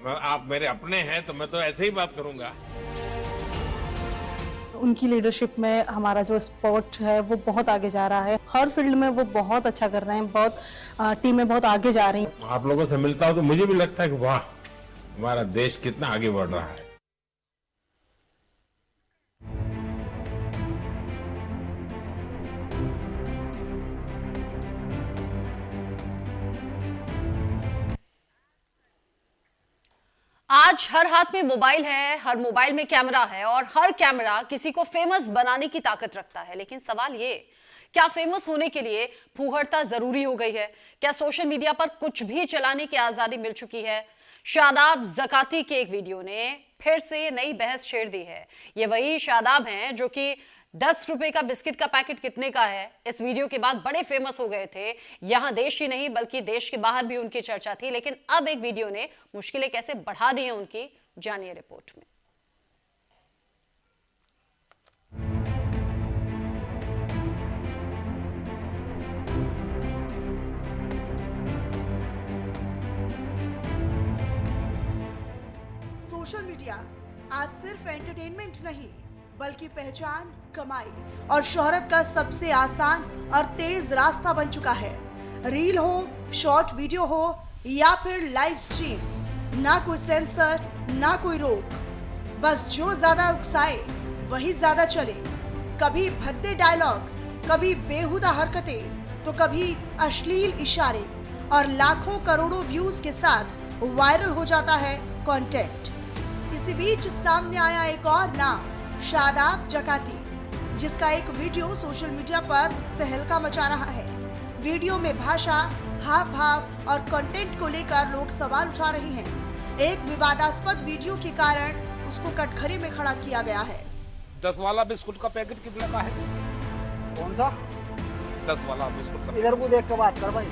आप मेरे अपने हैं तो मैं तो ऐसे ही बात करूंगा। उनकी लीडरशिप में हमारा जो स्पोर्ट है वो बहुत आगे जा रहा है। हर फील्ड में वो बहुत अच्छा कर रहे हैं, बहुत टीमें बहुत आगे जा रही हैं। आप लोगों से मिलता हूं तो मुझे भी लगता है कि वाह, हमारा देश कितना आगे बढ़ रहा है। आज हर हाथ में मोबाइल है, हर मोबाइल में कैमरा है और हर कैमरा किसी को फेमस बनाने की ताकत रखता है। लेकिन सवाल ये, क्या फेमस होने के लिए फूहड़ता जरूरी हो गई है? क्या सोशल मीडिया पर कुछ भी चलाने की आजादी मिल चुकी है? शादाब ज़काती के एक वीडियो ने फिर से नई बहस छेड़ दी है। ये वही शादाब हैं जो कि 10 रुपए का बिस्किट का पैकेट कितने का है, इस वीडियो के बाद बड़े फेमस हो गए थे। यहां देश ही नहीं बल्कि देश के बाहर भी उनकी चर्चा थी। लेकिन अब एक वीडियो ने मुश्किलें कैसे बढ़ा दी हैं उनकी, जानिए रिपोर्ट में। सोशल मीडिया आज सिर्फ एंटरटेनमेंट नहीं बल्कि पहचान, कमाई और शोहरत का सबसे आसान और तेज रास्ता बन चुका है। रील हो, शॉर्ट वीडियो हो या फिर लाइव स्ट्रीम, ना कोई सेंसर ना कोई रोक, बस जो ज्यादा उकसाए वही ज्यादा चले। कभी भद्दे डायलॉग्स, कभी बेहुदा हरकतें तो कभी अश्लील इशारे और लाखों करोड़ों व्यूज के साथ वायरल हो जाता है कंटेंट। इसी बीच सामने आया एक और नाम, शादाब ज़काती, जिसका एक वीडियो सोशल मीडिया पर तहलका मचा रहा है। वीडियो में भाषा, हाव भाव और कंटेंट को लेकर लोग सवाल उठा रहे हैं। एक विवादास्पद वीडियो के कारण उसको कटघरे में खड़ा किया गया है। 10 वाला बिस्कुट का पैकेट कितने का है? कौन सा? 10 वाला बिस्कुट का। इधर को देख के बात कर भाई।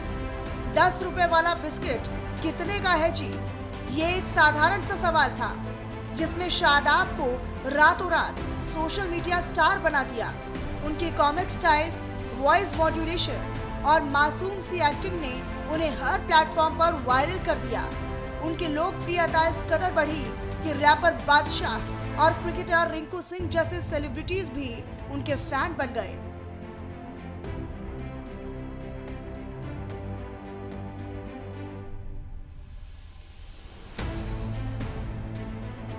10 रुपए वाला बिस्किट कितने का है जी? ये एक साधारण सा सवाल था जिसने शादाब को रातों रात सोशल मीडिया स्टार बना दिया। उनकी कॉमिक स्टाइल, वॉइस मॉड्यूलेशन और मासूम सी एक्टिंग ने उन्हें हर प्लेटफॉर्म पर वायरल कर दिया। उनकी लोकप्रियता इस कदर बढ़ी कि रैपर बादशाह और क्रिकेटर रिंकू सिंह जैसे सेलिब्रिटीज भी उनके फैन बन गए।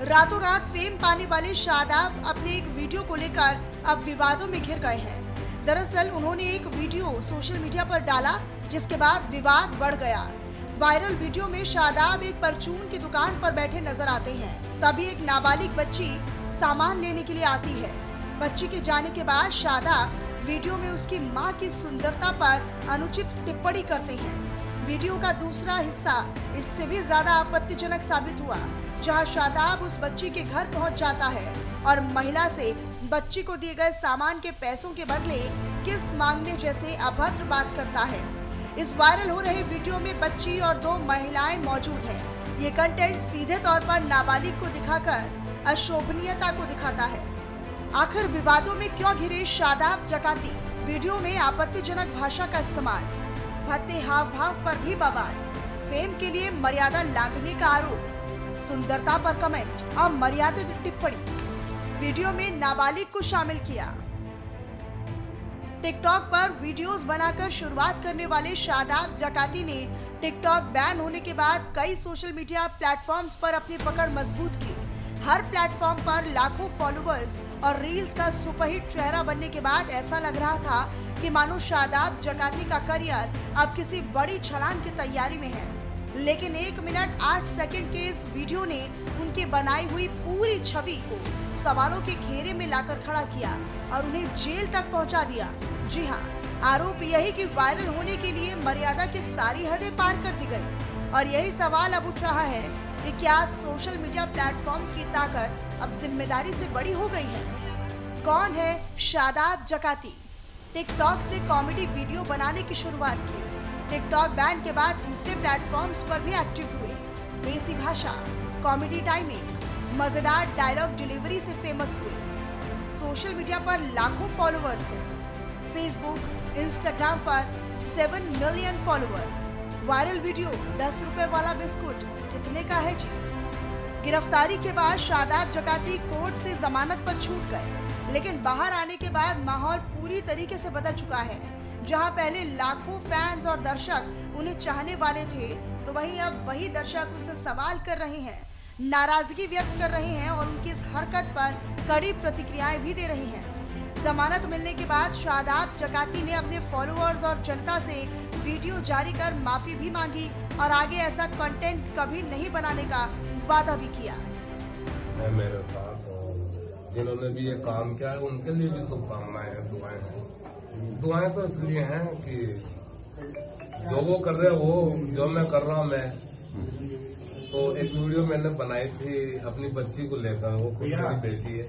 रातों रात फेम पाने वाले शादाब अपने एक वीडियो को लेकर अब विवादों में घिर गए हैं। दरअसल उन्होंने एक वीडियो सोशल मीडिया पर डाला जिसके बाद विवाद बढ़ गया। वायरल वीडियो में शादाब एक परचून की दुकान पर बैठे नजर आते हैं। तभी एक नाबालिग बच्ची सामान लेने के लिए आती है। बच्ची के जाने के बाद शादाब वीडियो में उसकी मां की सुंदरता पर अनुचित टिप्पणी करते हैं। वीडियो का दूसरा हिस्सा इससे भी ज्यादा आपत्तिजनक साबित हुआ, जहां शादाब उस बच्ची के घर पहुंच जाता है और महिला से बच्ची को दिए गए सामान के पैसों के बदले किस मांगने जैसे अभद्र बात करता है। इस वायरल हो रहे वीडियो में बच्ची और 2 महिलाएं मौजूद हैं। ये कंटेंट सीधे तौर पर नाबालिग को दिखाकर अशोभनीयता को दिखाता है। आखिर विवादों में क्यों घिरे शादाब ज़काती? वीडियो में आपत्तिजनक भाषा का इस्तेमाल, भद्दे हाव भाव पर भी बवाल, फेम के लिए मर्यादा लांघने का आरोप, सुंदरता पर कमेंट और मर्यादित टिप्पणी। वीडियो में नाबालिग को शामिल किया। टिकटॉक पर वीडियोस बनाकर शुरुआत करने वाले शादाब ज़काती ने टिकटॉक बैन होने के बाद कई सोशल मीडिया प्लेटफॉर्म्स पर अपनी पकड़ मजबूत की। हर प्लेटफॉर्म पर लाखों फॉलोअर्स और रील्स का सुपरहिट चेहरा बनने के बाद ऐसा लग रहा था कि मानो शादाब ज़काती का करियर अब किसी बड़ी छलांग की तैयारी में है। लेकिन 1 मिनट 8 सेकंड के इस वीडियो ने उनकी बनाई हुई पूरी छवि को सवालों के घेरे में लाकर खड़ा किया और उन्हें जेल तक पहुंचा दिया। जी हाँ, आरोप यही कि वायरल होने के लिए मर्यादा की सारी हदें पार कर दी गई। और यही सवाल अब उठ रहा है कि क्या सोशल मीडिया प्लेटफॉर्म की ताकत अब जिम्मेदारी से बड़ी हो गई है? कौन है शादाब ज़काती? टिकटॉक से कॉमेडी वीडियो बनाने की शुरुआत की। टिकटॉक बैन के बाद दूसरे प्लेटफॉर्म्स पर भी एक्टिव हुए। देसी भाषा, कॉमेडी टाइमिंग, मजेदार डायलॉग डिलीवरी से फेमस हुए। सोशल मीडिया पर लाखों फॉलोअर्स हैं। फेसबुक, इंस्टाग्राम पर 7 मिलियन फॉलोअर्स। वायरल वीडियो 10 रुपए वाला बिस्कुट कितने का है जी? गिरफ्तारी के बाद शादाब जकाती कोर्ट से जमानत पर छूट गए, लेकिन बाहर आने के बाद माहौल पूरी तरीके से बदल चुका है। जहां पहले लाखों फैंस और दर्शक उन्हें चाहने वाले थे, तो वहीं अब वही दर्शक उनसे सवाल कर रहे हैं, नाराजगी व्यक्त कर रहे हैं और उनकी इस हरकत पर कड़ी प्रतिक्रियाएं भी दे रही हैं। जमानत मिलने के बाद शादाब जकाती ने अपने फॉलोअर्स और जनता से वीडियो जारी कर माफी भी मांगी और आगे ऐसा कंटेंट कभी नहीं बनाने का वादा भी किया। है मेरे साथ और जिन्होंने भी ये काम किया है उनके लिए भी शुभकामनाएं हैं, दुआएं हैं। दुआएं तो इसलिए हैं कि जो वो कर रहे वो जो मैं कर रहा हूं मैं। तो एक वीडियो मैंने बनाई थी अपनी बच्ची को लेकर, वो खुद मेरी बेटी है।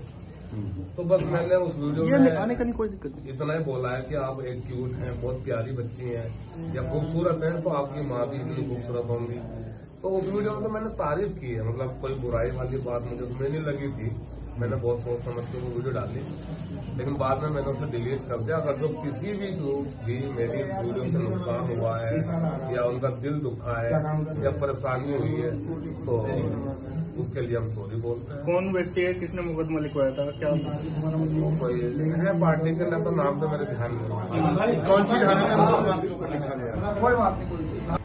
तो बस मैंने उस वीडियो में कोई दिक्कत नहीं, इतना ही बोला है कि आप एक क्यूट हैं, बहुत प्यारी बच्ची हैं या खूबसूरत हैं, तो आपकी माँ भी इतनी खूबसूरत होंगी। तो उस वीडियो में तो मैंने तारीफ की है, मतलब कोई बुराई वाली बात मुझे उसमें नहीं लगी थी। मैंने बहुत सोच समझ के वो वीडियो डाली, लेकिन बाद में मैंने उसे डिलीट कर दिया। अगर जो किसी भी को भी मेरी इस वीडियो से नुकसान हुआ है या उनका दिल दुखा है या परेशानी हुई है, तो उसके लिए हम सॉरी बोलते हैं। कौन व्यक्ति है, किसने मुकदमा लिखवाया था, क्या कोई है पार्टी के नेता, नाम तो मेरे ध्यान में कौन सी थाने में? कोई बात नहीं, कोई नहीं।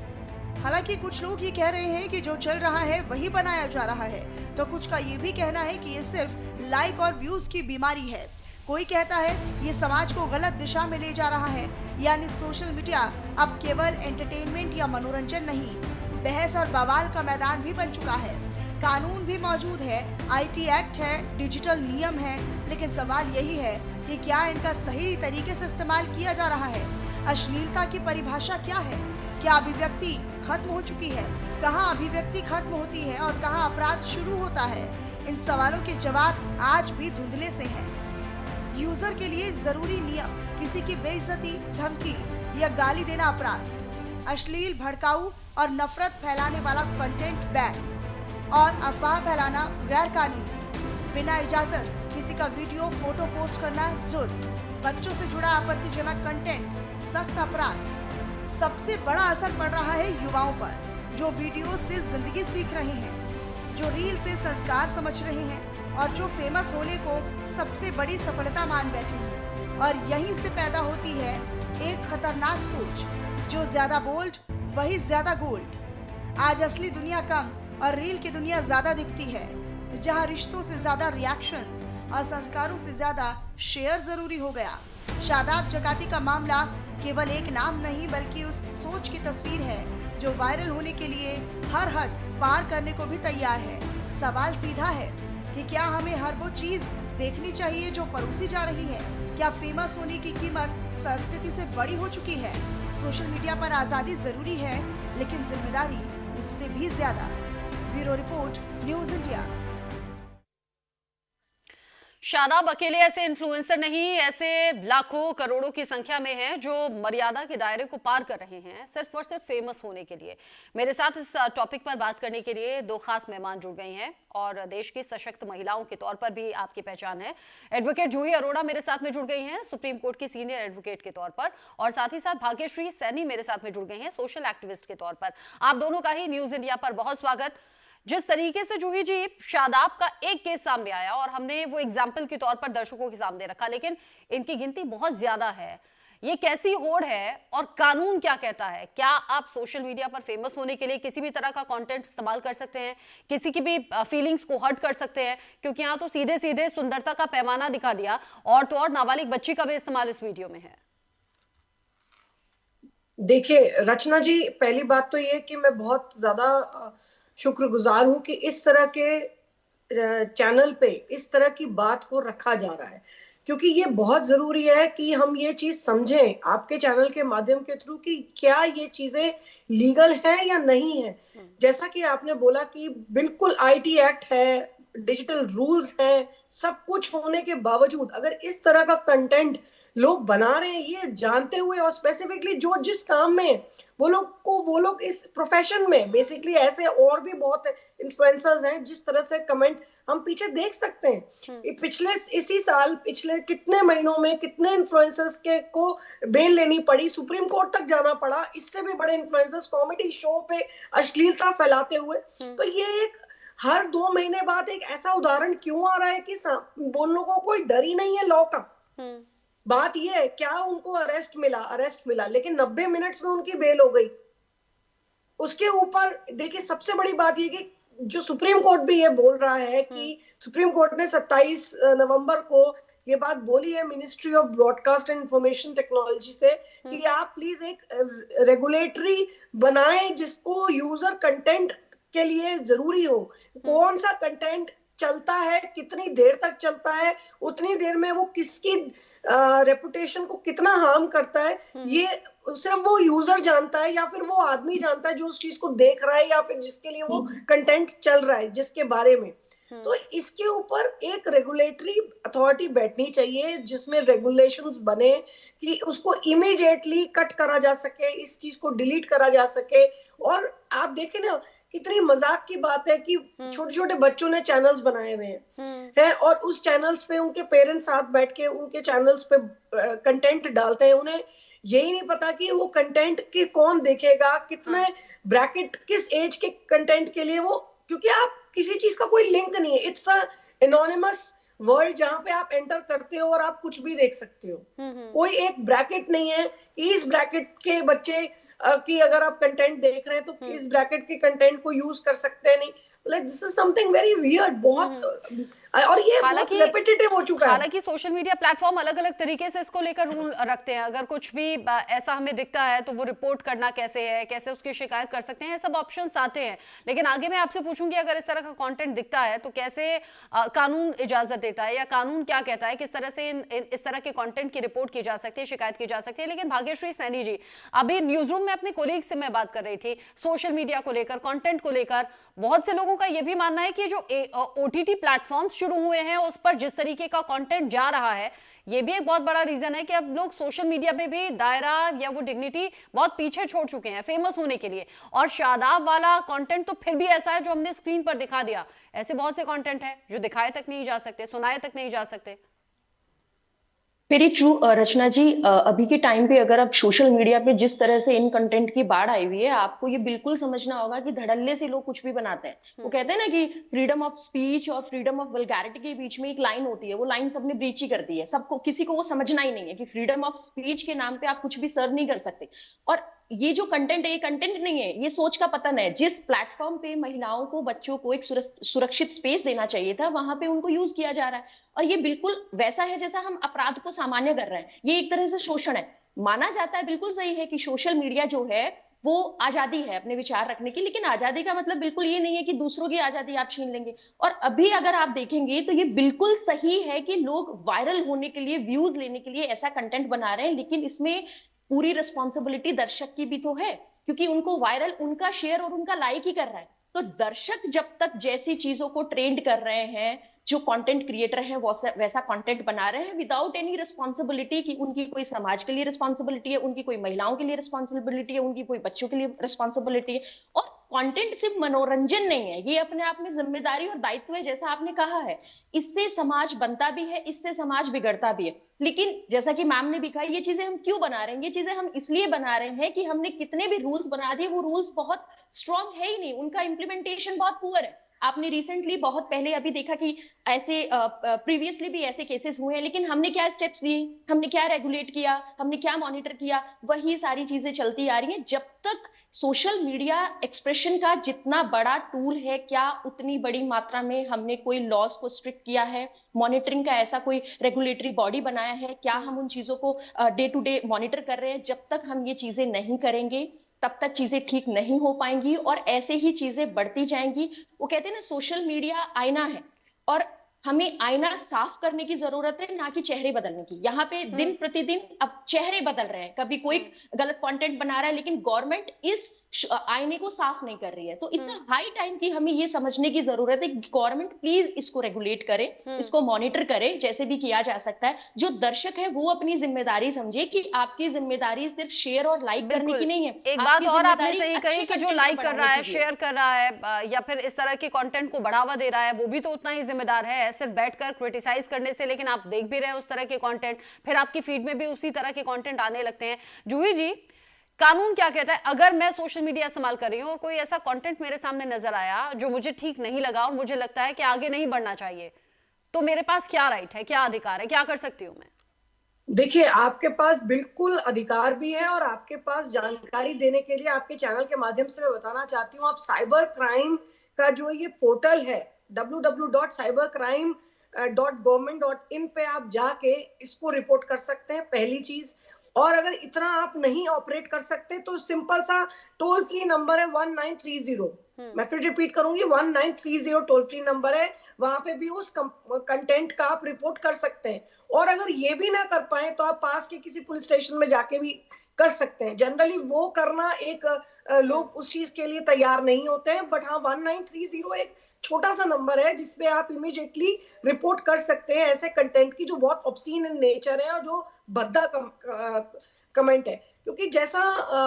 हालांकि कुछ लोग ये कह रहे हैं कि जो चल रहा है वही बनाया जा रहा है, तो कुछ का ये भी कहना है कि ये सिर्फ लाइक और व्यूज की बीमारी है। कोई कहता है ये समाज को गलत दिशा में ले जा रहा है, यानी सोशल मीडिया अब केवल एंटरटेनमेंट या मनोरंजन नहीं, बहस और बवाल का मैदान भी बन चुका है। कानून भी मौजूद है, IT एक्ट है, डिजिटल नियम है, लेकिन सवाल यही है कि क्या इनका सही तरीके से इस्तेमाल किया जा रहा है। अश्लीलता की परिभाषा क्या है? क्या अभिव्यक्ति खत्म हो चुकी है? कहाँ अभिव्यक्ति खत्म होती है और कहाँ अपराध शुरू होता है? इन सवालों के जवाब आज भी धुंधले से हैं। यूजर के लिए जरूरी नियम, किसी की बेइज्जती, धमकी या गाली देना अपराध, अश्लील, भड़काऊ और नफरत फैलाने वाला कंटेंट बैन और अफवाह फैलाना गैर कानूनी, बिना इजाजत किसी का वीडियो, फोटो पोस्ट करना जुर्म, बच्चों से जुड़ा आपत्तिजनक कंटेंट सख्त अपराध। सबसे बड़ा असर पड़ रहा है युवाओं पर, जो वीडियो से जिंदगी सीख रहे हैं, जो रील से संस्कार समझ रहे हैं और जो फेमस होने को सबसे बड़ी सफलता मान बैठे हैं। और यहीं से पैदा होती है एक खतरनाक सोच, जो ज्यादा बोल्ड वही ज्यादा गोल्ड। आज असली दुनिया कम और रील की दुनिया ज्यादा दिखती है, जहां रिश्तों से ज्यादा रिएक्शंस और संस्कारों से ज्यादा शेयर जरूरी हो गया। शादाब जकाती का मामला केवल एक नाम नहीं, बल्कि उस सोच की तस्वीर है जो वायरल होने के लिए हर हद पार करने को भी तैयार है। सवाल सीधा है कि क्या हमें हर वो चीज देखनी चाहिए जो परोसी जा रही है? क्या फेमस होने की कीमत संस्कृति से बड़ी हो चुकी है? सोशल मीडिया पर आजादी जरूरी है, लेकिन जिम्मेदारी उससे भी ज्यादा। Bureau report, news India. Shadab अकेले ऐसे इन्फ्लुएंसर नहीं, ऐसे लाखों करोड़ों की संख्या में हैं जो मर्यादा के दायरे को पार कर रहे हैं सिर्फ और सिर्फ फेमस होने के लिए। मेरे साथ इस टॉपिक पर बात करने के लिए दो खास मेहमान जुड़ गए हैं और देश की सशक्त महिलाओं के तौर पर भी आपकी पहचान है। एडवोकेट जूही अरोड़ा मेरे साथ में जुड़ गई हैं सुप्रीम कोर्ट की सीनियर एडवोकेट के तौर पर, और साथ ही साथ भाग्यश्री सैनी मेरे साथ में जुड़ गई हैं सोशल एक्टिविस्ट के तौर पर। आप दोनों का ही न्यूज इंडिया पर बहुत स्वागत। जिस तरीके से जूही जी शादाब का एक केस सामने आया और हमने वो एग्जाम्पल के तौर पर दर्शकों के सामने रखा, लेकिन इनकी गिनती बहुत ज्यादा है, ये कैसी होड़ है और कानून क्या कहता है? क्या आप सोशल मीडिया पर फेमस होने के लिए किसी भी तरह का कंटेंट इस्तेमाल कर सकते हैं, किसी की भी फीलिंग्स को हर्ट कर सकते हैं? क्योंकि यहाँ तो सीधे सीधे सुंदरता का पैमाना दिखा दिया, और तो और नाबालिग बच्ची का भी इस्तेमाल इस वीडियो में है। देखिए रचना जी, पहली बात तो ये कि मैं बहुत ज्यादा शुक्रगुजार हूं कि इस तरह के चैनल पे इस तरह की बात को रखा जा रहा है, क्योंकि ये बहुत जरूरी है कि हम ये चीज समझें आपके चैनल के माध्यम के थ्रू कि क्या ये चीजें लीगल है या नहीं है। जैसा कि आपने बोला कि बिल्कुल IT एक्ट है, डिजिटल रूल्स हैं, सब कुछ होने के बावजूद अगर इस तरह का कंटेंट लोग बना रहे हैं, ये जानते हुए, और स्पेसिफिकली जो जिस काम में वो लोग इस प्रोफेशन में बेसिकली, ऐसे और भी बहुत इन्फ्लुएंसर्स हैं जिस तरह से कमेंट हम पीछे देख सकते हैं। पिछले कितने महीनों में कितने इन्फ्लुएंसर्स को बेल लेनी पड़ी, सुप्रीम कोर्ट तक जाना पड़ा, इससे भी बड़े इन्फ्लुएंसर्स कॉमेडी शो पे अश्लीलता फैलाते हुए। तो ये एक हर 2 महीने बाद एक ऐसा उदाहरण क्यों आ रहा है कि उन लोगों को कोई डर ही नहीं है लॉ का। बात ये है, क्या उनको अरेस्ट मिला, लेकिन 90 मिनट्स में उनकी बेल हो गई। उसके ऊपर देखिए सबसे बड़ी बात ये कि जो सुप्रीम कोर्ट भी ये बोल रहा है कि सुप्रीम कोर्ट ने 27 नवंबर को ये बात बोली है ministry of broadcast and information technology से कि आप प्लीज एक रेगुलेटरी बनाएं जिसको यूजर कंटेंट के लिए जरूरी हो। कौन सा कंटेंट चलता है, कितनी देर तक चलता है, उतनी देर में वो किसकी रेपुटेशन को कितना हार्म करता है, ये सिर्फ वो यूजर जानता है या फिर वो आदमी जानता है जो उस चीज को देख रहा है या फिर जिसके लिए वो कंटेंट चल रहा है जिसके बारे में। तो इसके ऊपर एक रेगुलेटरी अथॉरिटी बैठनी चाहिए जिसमें रेगुलेशंस बने कि उसको इमीडिएटली कट करा जा सके, इस चीज को डिलीट करा जा सके। और आप देखें ना कितनी मजाक की बात है कि छोटे छोटे बच्चों ने चैनल्स बनाए हुए हैं और उस चैनल्स पे उनके पेरेंट्स साथ बैठ के उनके चैनल्स पे कंटेंट डालते हैं। उन्हें यही नहीं पता कि वो कंटेंट की कौन देखेगा, कितने ब्रैकेट, किस एज के कंटेंट के लिए वो, क्योंकि आप किसी चीज का कोई लिंक नहीं है, इट्स अ एनोनिमस वर्ल्ड जहां पे आप एंटर करते हो और आप कुछ भी देख सकते हो। कोई एक ब्रैकेट नहीं है कि इस ब्रैकेट के बच्चे कि अगर आप कंटेंट देख रहे हैं तो इस ब्रैकेट के कंटेंट को यूज कर सकते हैं नहीं। Like this is something very weird, बहुत, और ये बहुत रेपिटेटिव हो चुका है। हालांकि सोशल मीडिया प्लेटफॉर्म अलग अलग तरीके से इसको लेकर रूल रखते हैं। अगर कुछ भी ऐसा हमें दिखता है तो वो रिपोर्ट करना कैसे है, कैसे उसकी शिकायत कर सकते हैं, सब ऑप्शंस आते हैं। लेकिन आगे मैं आपसे पूछूंगी अगर इस तरह का कंटेंट दिखता है तो कैसे कानून इजाजत देता है या कानून क्या कहता है, किस तरह से इस तरह के कंटेंट की रिपोर्ट की जा सकती है, शिकायत की जा सकती है। लेकिन भाग्यश्री सैनी जी, अभी न्यूज रूम में अपने कोलीग से मैं बात कर रही थी सोशल मीडिया को लेकर, कंटेंट को लेकर। बहुत से लोगों का यह भी मानना है कि जो OTT प्लेटफॉर्म्स शुरू हुए हैं उस पर जिस तरीके का कंटेंट जा रहा है, ये भी एक बहुत बड़ा रीजन है कि अब लोग सोशल मीडिया पे भी दायरा या वो डिग्निटी बहुत पीछे छोड़ चुके हैं फेमस होने के लिए। और शादाब वाला कंटेंट तो फिर भी ऐसा है जो हमने स्क्रीन पर दिखा दिया। ऐसे बहुत से कंटेंट है जो दिखाए तक नहीं जा सकते, सुनाए तक नहीं जा सकते। वेरी ट्रू रचना जी, अभी के टाइम पे अगर आप सोशल मीडिया पे जिस तरह से इन कंटेंट की बाढ़ आई हुई है, आपको ये बिल्कुल समझना होगा कि धड़ल्ले से लोग कुछ भी बनाते हैं। वो कहते हैं ना कि फ्रीडम ऑफ स्पीच और फ्रीडम ऑफ वल्गैरिटी के बीच में एक लाइन होती है, वो लाइन सबने ब्रीच ही कर दी है। सबको, किसी को वो समझना ही नहीं है कि फ्रीडम ऑफ स्पीच के नाम पे आप कुछ भी सर्व नहीं कर सकते। और ये जो कंटेंट है, ये कंटेंट नहीं है, ये सोच का पतन है। जिस प्लेटफॉर्म पे महिलाओं को, बच्चों को एक सुरक्षित स्पेस देना चाहिए था, वहां पे उनको यूज किया जा रहा है। और ये बिल्कुल वैसा है जैसा हम अपराध को सामान्य कर रहे हैं। ये एक तरह से शोषण है। माना जाता है, बिल्कुल सही है कि सोशल मीडिया जो है वो आजादी है अपने विचार रखने की, लेकिन आजादी का मतलब बिल्कुल ये नहीं है कि दूसरों की आजादी आप छीन लेंगे। और अभी अगर आप देखेंगे तो ये बिल्कुल सही है कि लोग वायरल होने के लिए, व्यूज लेने के लिए ऐसा कंटेंट बना रहे हैं, लेकिन इसमें पूरी रिस्पॉन्सिबिलिटी दर्शक की भी तो है, क्योंकि उनको वायरल उनका शेयर और उनका लाइक ही कर रहा है। तो दर्शक जब तक जैसी चीजों को ट्रेंड कर रहे हैं, जो कंटेंट क्रिएटर हैं वैसा कंटेंट बना रहे हैं विदाउट एनी रिस्पॉन्सिबिलिटी कि उनकी कोई समाज के लिए रिस्पॉन्सिबिलिटी है, उनकी कोई महिलाओं के लिए रिस्पॉन्सिबिलिटी है, उनकी कोई बच्चों के लिए रिस्पॉन्सिबिलिटी है। और कंटेंट सिर्फ मनोरंजन नहीं है, ये अपने आप में जिम्मेदारी और दायित्व है, जैसा आपने कहा है। इससे समाज बनता भी है, इससे समाज बिगड़ता भी है। लेकिन जैसा कि मैम ने भी कहा, ये चीजें हम क्यों बना रहे हैं? ये चीजें हम इसलिए बना रहे हैं कि हमने कितने भी रूल्स बना दिए, वो रूल्स बहुत स्ट्रॉन्ग है ही नहीं, उनका इंप्लीमेंटेशन बहुत पुअर है। आपने रिसेंटली, बहुत पहले अभी देखा कि ऐसे प्रीवियसली भी ऐसे केसेस हुए हैं, लेकिन हमने क्या स्टेप्स लिए, हमने क्या रेगुलेट किया, हमने क्या मॉनिटर किया? वही सारी चीजें चलती आ रही हैं। जब तक सोशल मीडिया एक्सप्रेशन का जितना बड़ा टूल है, क्या उतनी बड़ी मात्रा में हमने कोई लॉज को स्ट्रिक्ट किया है, मॉनिटरिंग का ऐसा कोई रेगुलेटरी बॉडी बनाया है, क्या हम उन चीजों को डे टू डे मॉनिटर कर रहे हैं? जब तक हम ये चीजें नहीं करेंगे तब तक चीजें ठीक नहीं हो पाएंगी और ऐसे ही चीजें बढ़ती जाएंगी। वो कहते हैं ना, सोशल मीडिया आईना है और हमें आईना साफ करने की जरूरत है, ना कि चेहरे बदलने की। यहाँ पे दिन प्रतिदिन अब चेहरे बदल रहे हैं, कभी कोई गलत कंटेंट बना रहा है, लेकिन गवर्नमेंट इस आईने को साफ नहीं कर रही है। तो इट्स अ हाई टाइम कि हमें ये समझने की जरूरत है कि गवर्नमेंट प्लीज इसको रेगुलेट करे, इसको मॉनिटर करे, जैसे भी किया जा सकता है। जो दर्शक है वो अपनी जिम्मेदारी समझे कि आपकी जिम्मेदारी सिर्फ शेयर और लाइक करने की नहीं है। एक बात और आपने सही कही कि जो लाइक कर रहा है, शेयर कर रहा है या फिर इस तरह के कंटेंट को बढ़ावा दे रहा है, वो भी तो उतना ही जिम्मेदार है, सिर्फ बैठकर क्रिटिसाइज करने से। लेकिन आप देख भी रहे हैं उस तरह के कंटेंट, फिर आपकी फीड में भी उसी तरह के कंटेंट आने लगते हैं। जूही जी, कानून क्या कहता है? अगर मैं सोशल मीडिया इस्तेमाल कर रही हूँ और कोई ऐसा कंटेंट मेरे सामने नजर आया जो मुझे ठीक नहीं लगा और मुझे लगता है कि आगे नहीं बढ़ना चाहिए, तो मेरे पास क्या राइट है, क्या अधिकार है, क्या कर सकती हूँ मैं? देखिए, आपके पास बिल्कुल अधिकार भी है और आपके पास जानकारी देने के लिए आपके चैनल के माध्यम से मैं बताना चाहती हूँ, आप साइबर क्राइम का जो ये पोर्टल है www.cybercrime.government.in पे आप जाके इसको रिपोर्ट कर सकते हैं, पहली चीज। और अगर इतना आप नहीं ऑपरेट कर सकते तो सिंपल सा टोल फ्री नंबर है 1930। मैं फिर रिपीट करूंगी, 1930 टोल फ्री नंबर है, वहां पे भी उस कंटेंट का आप रिपोर्ट कर सकते हैं। और अगर ये भी ना कर पाए तो आप पास के किसी पुलिस स्टेशन में जाके भी कर सकते हैं। जनरली वो करना एक लोग उस चीज के लिए तैयार नहीं होते हैं, बट हाँ 1930 एक छोटा सा नंबर है जिसपे आप इमीडिएटली रिपोर्ट कर सकते हैं ऐसे कंटेंट की जो बहुत ऑब्सीन इन नेचर है और जो भद्दा कमेंट है। क्योंकि जैसा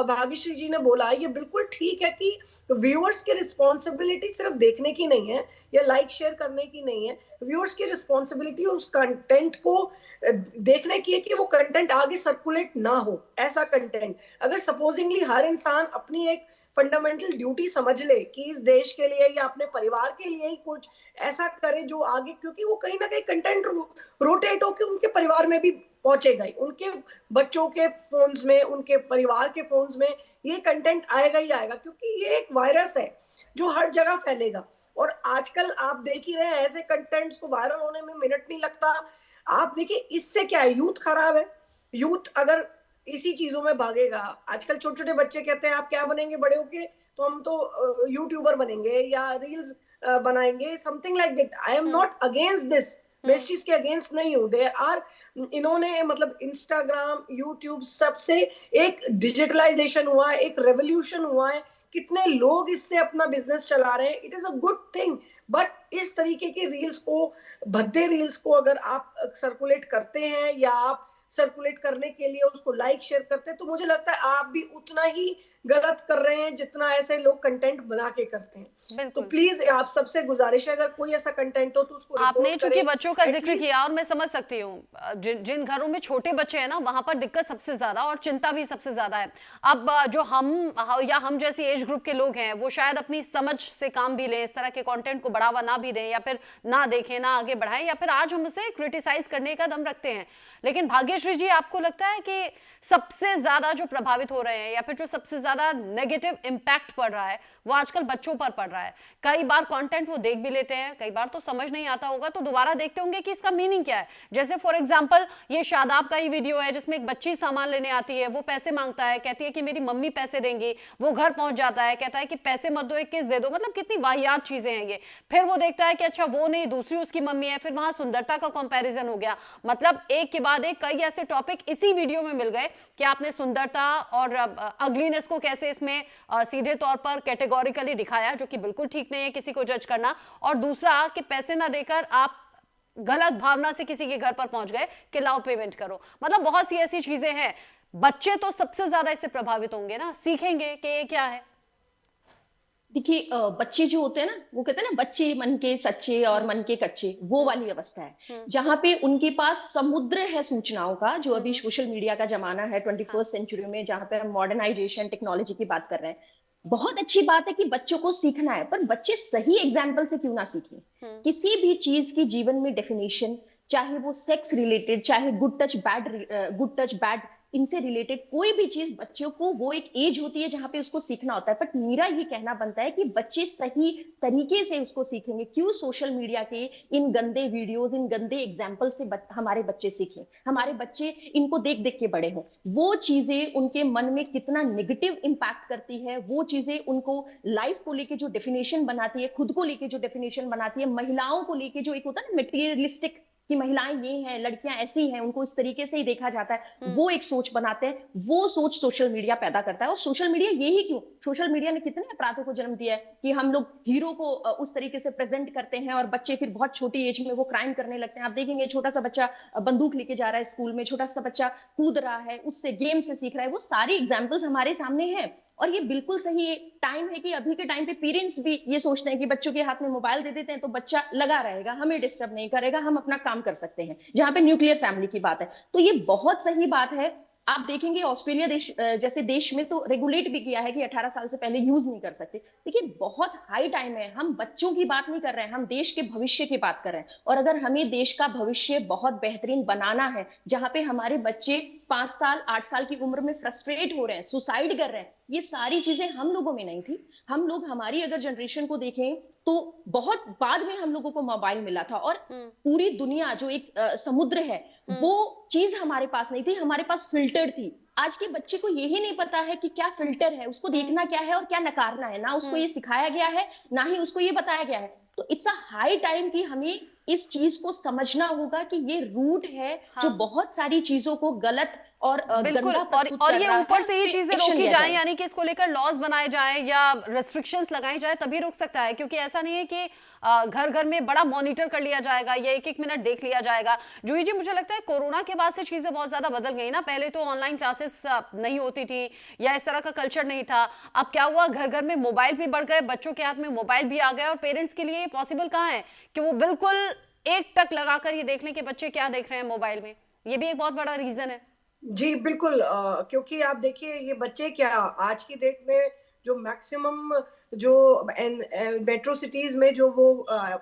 भाग्यश्री जी ने बोला, ये बिल्कुल ठीक है कि व्यूअर्स की रिस्पॉन्सिबिलिटी सिर्फ देखने की नहीं है या लाइक शेयर करने की नहीं है। व्यूअर्स की रिस्पॉन्सिबिलिटी उस कंटेंट को देखने की है कि वो कंटेंट आगे सर्कुलेट ना हो। ऐसा कंटेंट अगर सपोजिंगली हर इंसान अपनी एक फंडामेंटल ड्यूटी समझ ले कि इस देश के लिए या अपने परिवार के लिए ही कुछ ऐसा करे जो आगे, क्योंकि वो कहीं ना कहीं कंटेंट रोटेट होकर उनके परिवार में भी पहुंचेगा ही, उनके बच्चों के फोन्स में, उनके परिवार के फोन्स में ये कंटेंट आएगा ही आएगा, क्योंकि ये एक वायरस है जो हर जगह फैलेगा। और आजकल आप देख ही रहे हैं ऐसे कंटेंट्स को वायरल होने में मिनट नहीं लगता। आप देखिए इससे क्या है, यूथ खराब है। यूथ अगर इसी चीजों में भागेगा, आजकल छोटे छोटे बच्चे कहते हैं आप क्या बनेंगे बड़े होके, तो हम तो यूट्यूबर बनेंगे या रील्स बनाएंगे, something like that. I am not against this, मैं इस चीज के अगेंस्ट नहीं हूँ। दे आर, इन्होंने मतलब इंस्टाग्राम, यूट्यूब, सबसे एक डिजिटलाइजेशन हुआ है, एक रेवोल्यूशन हुआ है, कितने लोग इससे अपना बिजनेस चला रहे हैं। It is a good thing, but इस तरीके के रील्स को, भद्दे रील्स को अगर आप सर्कुलेट करते हैं या आप सर्कुलेट करने के लिए उसको लाइक शेयर करते हैं, तो मुझे लगता है आप भी उतना ही गलत कर रहे हैं जितना ऐसे लोग कंटेंट बना के करते हैं। तो प्लीज आप सबसे गुजारिश है, अगर कोई ऐसा कंटेंट हो तो उसको आपने चूंकि बच्चों का जिक्र किया और मैं समझ सकती हूँ जिन घरों में छोटे बच्चे हैं ना, वहां पर दिक्कत सबसे ज्यादा और चिंता भी सबसे ज्यादा है। अब जो हम जैसी एज ग्रुप के लोग हैं वो शायद अपनी समझ से काम भी लें, इस तरह के कंटेंट को बढ़ावा ना भी दें या फिर ना देखें, ना आगे बढ़ाएं, या फिर आज हम उसे क्रिटिसाइज करने का दम रखते हैं। लेकिन भाग्यश्री जी, आपको लगता है कि सबसे ज्यादा जो प्रभावित हो रहे हैं या फिर जो सबसे ज्यादा नेगेटिव इंपैक्ट पड़ रहा है वो आजकल बच्चों पर पड़ रहा है? कई बार कंटेंट वो देख भी लेते हैं, कई बार तो समझ नहीं आता होगा तो दोबारा देखते होंगे कि इसका मीनिंग क्या है। जैसे फॉर एग्जांपल ये शादाब का ही वीडियो है जिसमें एक बच्ची सामान लेने आती है, वो पैसे मांगता है, कहती है कि मेरी मम्मी पैसे देंगी, वो घर पहुंच जाता है, कहता है कि पैसे मत दो, 21 दे दो। मतलब कितनी वाहियात चीजें हैं ये। फिर वो देखता है कि अच्छा वो नहीं, दूसरी उसकी मम्मी है, फिर वहां सुंदरता का कंपैरिजन हो गया। मतलब एक के बाद एक कई ऐसे टॉपिक इसी वीडियो में मिल गए कि आपने सुंदरता और अगलीनेस को कैसे इसमें सीधे तौर पर कैटेगोरिकली दिखाया, जो कि बिल्कुल ठीक नहीं है किसी को जज करना। और दूसरा कि पैसे ना देकर आप गलत भावना से किसी के घर पर पहुंच गए कि लाओ पेमेंट करो। मतलब बहुत सी ऐसी चीजें हैं। बच्चे तो सबसे ज्यादा इससे प्रभावित होंगे ना, सीखेंगे कि ये क्या है। देखिए, बच्चे जो होते हैं ना, वो कहते हैं ना बच्चे मन के सच्चे और मन के कच्चे, वो वाली अवस्था है जहां पे उनके पास समुद्र है सूचनाओं का। जो अभी सोशल मीडिया का जमाना है 21st सेंचुरी में, जहां पे हम मॉडर्नाइजेशन, टेक्नोलॉजी की बात कर रहे हैं। बहुत अच्छी बात है कि बच्चों को सीखना है, पर बच्चे सही एग्जाम्पल से क्यों ना सीखें। किसी भी चीज की जीवन में डेफिनेशन, चाहे वो सेक्स रिलेटेड, चाहे गुड टच बैड इनसे रिलेटेड कोई भी चीज, बच्चों को वो एक एज होती है जहां पे उसको सीखना होता है। बट मेरा ये कहना बनता है कि बच्चे सही तरीके से उसको सीखेंगे। क्यों सोशल मीडिया के इन गंदे वीडियोस, इन गंदे एग्जाम्पल से हमारे बच्चे सीखें, हमारे बच्चे इनको देख देख के बड़े हों। वो चीजें उनके मन में कितना नेगेटिव इंपैक्ट करती है, वो चीजें उनको लाइफ को लेके जो डेफिनेशन बनाती है, खुद को लेके जो डेफिनेशन बनाती है, महिलाओं को लेके जो एक होता है ना मेटीरियलिस्टिक कि महिलाएं ये हैं, लड़कियां ऐसी हैं, उनको इस तरीके से ही देखा जाता है, वो एक सोच बनाते हैं। वो सोच सोशल मीडिया पैदा करता है। और सोशल मीडिया यही क्यों, सोशल मीडिया ने कितने अपराधों को जन्म दिया है कि हम लोग हीरो को उस तरीके से प्रेजेंट करते हैं और बच्चे फिर बहुत छोटी एज में वो क्राइम करने लगते हैं। आप देखेंगे छोटा सा बच्चा बंदूक लेके जा रहा है स्कूल में, छोटा सा बच्चा कूद रहा है, उससे गेम से सीख रहा है। वो सारी एग्जाम्पल्स हमारे सामने हैं। और ये बिल्कुल सही टाइम है कि अभी के टाइम पे पेरेंट्स भी ये सोचते हैं कि बच्चों के हाथ में मोबाइल दे देते हैं तो बच्चा लगा रहेगा, हमें डिस्टर्ब नहीं करेगा, हम अपना काम कर सकते हैं, जहां पे न्यूक्लियर फैमिली की बात है। तो ये बहुत सही बात है। आप देखेंगे ऑस्ट्रेलिया देश जैसे देश में तो रेगुलेट भी किया है कि 18 साल से पहले यूज नहीं कर सकते। देखिए बहुत हाई टाइम है, हम बच्चों की बात नहीं कर रहे हैं, हम देश के भविष्य की बात कर रहे हैं। और अगर हमें देश का भविष्य बहुत बेहतरीन बनाना है, जहां पे हमारे बच्चे 5 साल 8 साल की उम्र में फ्रस्ट्रेट हो रहे हैं, सुसाइड कर रहे हैं, ये सारी चीजें हम लोगों में नहीं थी। हम लोग, हमारी अगर जनरेशन को देखें तो बहुत बाद में हम लोगों को मोबाइल मिला था, और पूरी दुनिया जो एक समुद्र है वो चीज हमारे पास नहीं थी, हमारे पास फिल्टर थी। आज के बच्चे को यही नहीं पता है कि क्या फिल्टर है, उसको देखना क्या है और क्या नकारना है, ना उसको ये सिखाया गया है, ना ही उसको ये बताया गया है। तो इट्स अ हाई टाइम कि हमें इस चीज को समझना होगा कि ये रूट है जो बहुत सारी चीजों को गलत और बिल्कुल, और ये ऊपर से ही चीजें रोकी जाए, यानी कि इसको लेकर लॉज बनाए जाएं या रेस्ट्रिक्शंस लगाई जाए तभी रुक सकता है। क्योंकि ऐसा नहीं है कि घर घर में बड़ा मॉनिटर कर लिया जाएगा या एक एक मिनट देख लिया जाएगा। जूही जी, मुझे लगता है कोरोना के बाद से चीजें बहुत ज्यादा बदल गई ना। पहले तो ऑनलाइन क्लासेस नहीं होती थी या इस तरह का कल्चर नहीं था। अब क्या हुआ, घर घर में मोबाइल भी बढ़ गए, बच्चों के हाथ में मोबाइल भी आ गए, और पेरेंट्स के लिए पॉसिबल कहाँ है कि वो बिल्कुल एक टक लगाकर ये देख लें कि बच्चे क्या देख रहे हैं मोबाइल में। ये भी एक बहुत बड़ा रीजन है। जी बिल्कुल, क्योंकि आप देखिए ये बच्चे क्या आज की डेट में जो मैक्सिमम जो मेट्रो सिटीज में जो वो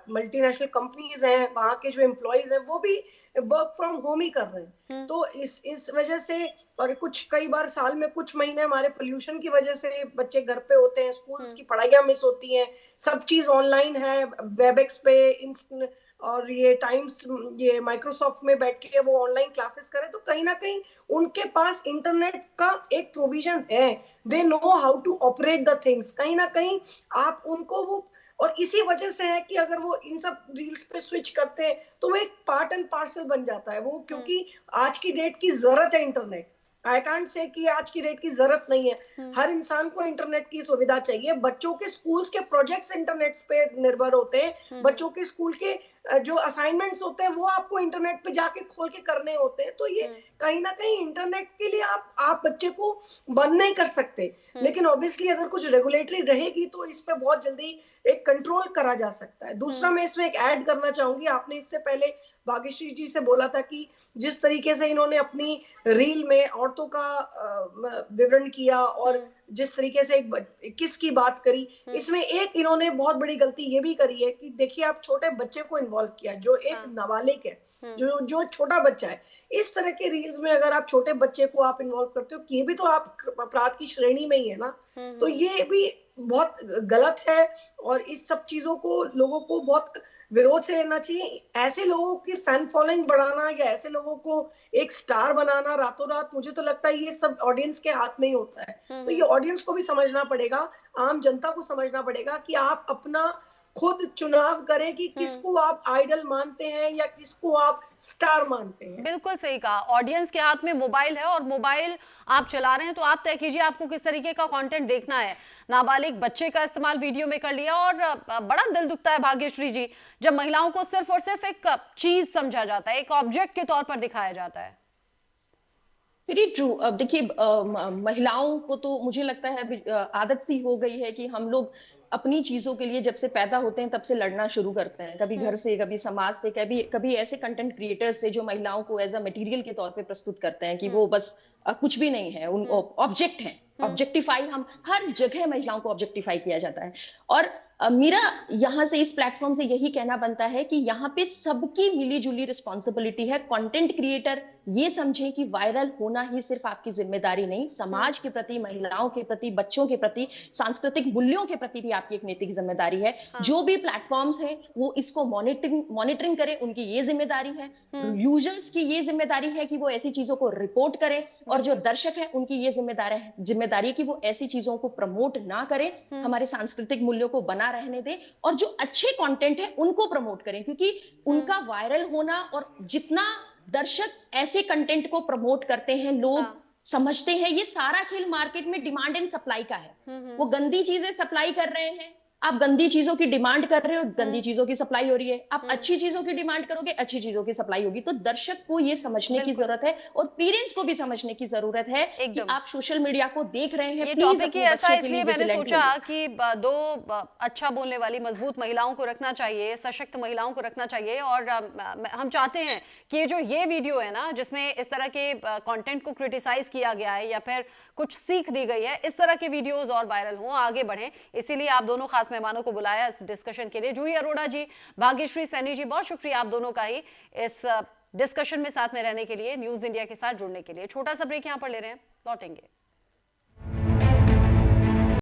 मल्टीनेशनल कंपनीज हैं, वहाँ के जो एम्प्लॉयज हैं वो भी वर्क फ्रॉम होम ही कर रहे हैं। तो इस वजह से, और कुछ कई बार साल में कुछ महीने हमारे पोल्यूशन की वजह से बच्चे घर पे होते हैं, स्कूल्स की पढ़ाइयाँ मिस होती हैं, सब चीज ऑनलाइन है, वेबएक्स पे और ये टाइम्स, ये माइक्रोसॉफ्ट में बैठ के वो ऑनलाइन क्लासेस करें, तो कहीं ना कहीं उनके पास इंटरनेट का एक प्रोविजन है, they know how to operate the things. कहीं ना कहीं आप उनको वो, और इसी वजह से है कि अगर वो इन सब रील्स पे स्विच करते हैं तो वो एक पार्ट एंड पार्सल बन जाता है वो, क्योंकि आज की डेट की जरूरत है इंटरनेट। आई कांट से कि आज की डेट की जरूरत नहीं है, हर इंसान को इंटरनेट की सुविधा चाहिए। बच्चों के स्कूल्स के प्रोजेक्ट्स इंटरनेट पे निर्भर होते हैं, बच्चों के स्कूल के जो असाइनमेंट्स होते हैं वो आपको इंटरनेट पे जाके खोल के करने होते हैं। तो ये कहीं ना कहीं इंटरनेट के लिए आप बच्चे को बंद नहीं कर सकते, लेकिन ऑब्वियसली अगर कुछ रेगुलेटरी रहेगी तो इस पे बहुत जल्दी एक कंट्रोल करा जा सकता है। दूसरा मैं इसमें एक ऐड करना चाहूंगी, आपने इससे पहले भाग्यश्री जी से बोला था कि जिस तरीके से इन्होंने अपनी रील में औरतों का विवरण किया और जिस तरीके से एक किस की बात करी, इसमें एक इन्होंने बहुत बड़ी गलती ये भी करी है कि देखिए आप छोटे बच्चे को इन्वॉल्व किया, जो एक नाबालिग है, जो छोटा बच्चा है। इस तरह के रील्स में अगर आप छोटे बच्चे को आप इन्वॉल्व करते हो, ये भी तो आप अपराध की श्रेणी में ही है ना। तो ये भी बहुत गलत है, और इस सब चीजों को लोगों को बहुत विरोध से लेना चाहिए। ऐसे लोगों की फैन फॉलोइंग बढ़ाना या ऐसे लोगों को एक स्टार बनाना रातों रात, मुझे तो लगता है ये सब ऑडियंस के हाथ में ही होता है। तो ये ऑडियंस को भी समझना पड़ेगा, आम जनता को समझना पड़ेगा कि आप अपना खुद चुनाव करें कि किसको आप आइडल मानते हैं या किसको आप स्टार मानते हैं। बिल्कुल सही कहा, ऑडियंस के हाथ में मोबाइल है और मोबाइल आप चला रहे हैं तो आप तय कीजिए आपको किस तरीके का कंटेंट देखना है। नाबालिग बच्चे का इस्तेमाल वीडियो में कर लिया, और बड़ा दिल दुखता है भाग्यश्री जी जब महिलाओं को सिर्फ और सिर्फ एक चीज समझा जाता है, एक ऑब्जेक्ट के तौर पर दिखाया जाता है। Very true. अब देखिए महिलाओं को तो मुझे लगता है आदत सी हो गई है कि हम लोग अपनी चीजों के लिए जब से पैदा होते हैं तब से लड़ना शुरू करते हैं, कभी घर से, कभी समाज से, कभी ऐसे कंटेंट क्रिएटर्स से जो महिलाओं को एज अ मटेरियल के तौर पे प्रस्तुत करते हैं कि वो बस कुछ भी नहीं है, उन ऑब्जेक्ट हैं। ऑब्जेक्टिफाई, हम हर जगह महिलाओं को ऑब्जेक्टिफाई किया जाता है। और मेरा यहाँ से इस प्लेटफॉर्म से यही कहना बनता है कि यहाँ पे सबकी मिली जुली रिस्पॉन्सिबिलिटी है। कंटेंट क्रिएटर ये समझें कि वायरल होना ही सिर्फ आपकी जिम्मेदारी नहीं, समाज के प्रति, महिलाओं के प्रति, बच्चों के प्रति, सांस्कृतिक मूल्यों के प्रति भी आपकी एक नैतिक जिम्मेदारी है। जो भी प्लेटफॉर्म्स हैं वो इसको मॉनिटरिंग करें, उनकी ये जिम्मेदारी है। यूजर्स की ये जिम्मेदारी है कि वो ऐसी चीजों को रिपोर्ट करें, और जो दर्शक है उनकी ये जिम्मेदारी है कि वो ऐसी चीजों को प्रमोट ना करें, हमारे सांस्कृतिक मूल्यों को बना रहने दें, और जो अच्छे कंटेंट है उनको प्रमोट करें, क्योंकि उनका वायरल होना, और जितना दर्शक ऐसे कंटेंट को प्रमोट करते हैं, लोग समझते हैं ये सारा खेल मार्केट में डिमांड एंड सप्लाई का है। वो गंदी चीजें सप्लाई कर रहे हैं, आप गंदी चीजों की डिमांड कर रहे हो, गंदी चीजों की सप्लाई हो रही है। आप अच्छी चीजों की डिमांड करोगे, अच्छी चीजों की सप्लाई होगी। तो दर्शक को ये समझने की जरूरत है और पेरेंट्स को भी समझने की जरूरत है कि आप सोशल मीडिया को देख रहे हैं, ये प्लीज टॉपिक अपने ही ऐसा बच्चों है, के इसलिए लिए मैंने विजिलेंट सोचा होइए। कि दो अच्छा बोलने वाली मजबूत महिलाओं को रखना चाहिए, सशक्त महिलाओं को रखना चाहिए। और हम चाहते हैं कि जो ये वीडियो है ना, जिसमें इस तरह के कंटेंट को क्रिटिसाइज किया गया है या फिर कुछ सीख दी गई है, इस तरह के वीडियोस और वायरल हों, आगे बढ़ें। इसीलिए आप दोनों खास मेहमानों को बुलाया इस डिस्कशन के लिए। जूही अरोड़ा जी, भाग्यश्री सैनी जी, बहुत शुक्रिया आप दोनों का ही इस डिस्कशन में साथ में रहने के लिए, न्यूज इंडिया के साथ जुड़ने के लिए। छोटा सा ब्रेक यहां पर ले रहे हैं, लौटेंगे।